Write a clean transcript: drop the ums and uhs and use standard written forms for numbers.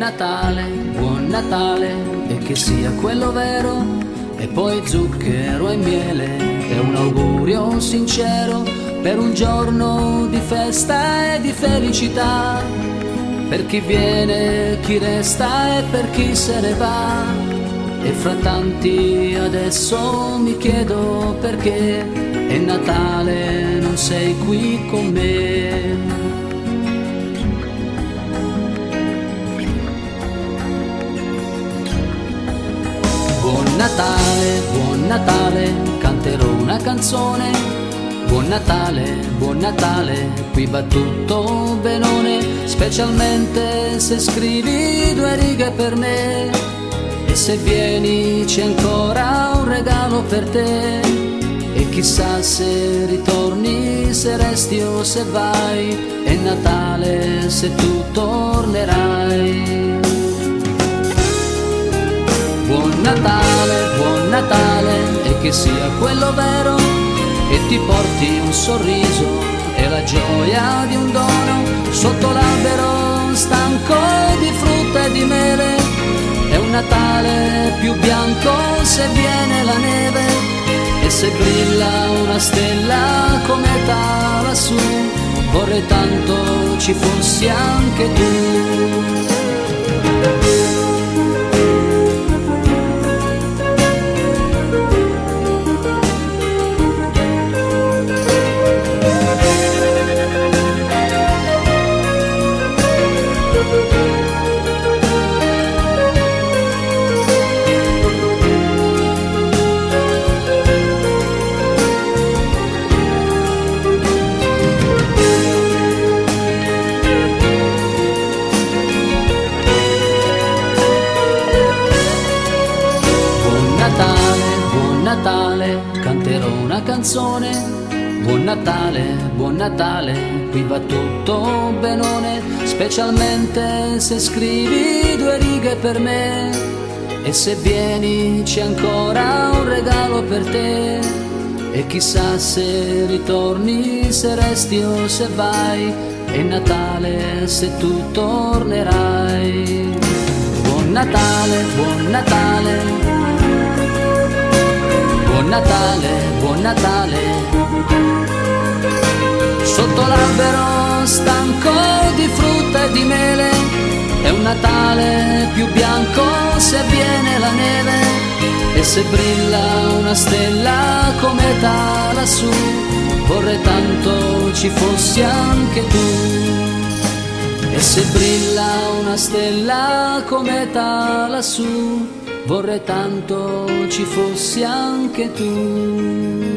Buon Natale, e che sia quello vero, e poi zucchero e miele, e un augurio sincero per un giorno di festa e di felicità, per chi viene, chi resta e per chi se ne va. E fra tanti adesso mi chiedo perché è Natale, non sei qui con me. Buon Natale, canterò una canzone. Buon Natale, qui va tutto benone, specialmente se scrivi 2 righe per me. E se vieni c'è ancora un regalo per te, e chissà se ritorni, se resti o se vai, è Natale se tu tornerai. Buon Natale, e che sia quello vero, e ti porti un sorriso e la gioia di un dono sotto l'albero stanco di frutta e di mele. È un Natale più bianco se viene la neve, e se brilla una stella cometa lassù, vorrei tanto ci fossi anche tu. Buon Natale, canterò una canzone. Buon Natale, qui va tutto benone, specialmente se scrivi 2 righe per me. E se vieni c'è ancora un regalo per te, e chissà se ritorni, se resti o se vai, è Natale se tu tornerai. Buon Natale, Buon Natale, sotto l'albero stanco di frutta e di mele. È un Natale più bianco se viene la neve, e se brilla una stella cometa lassù, vorrei tanto ci fossi anche tu. E se brilla una stella cometa lassù, vorrei tanto ci fossi anche tu.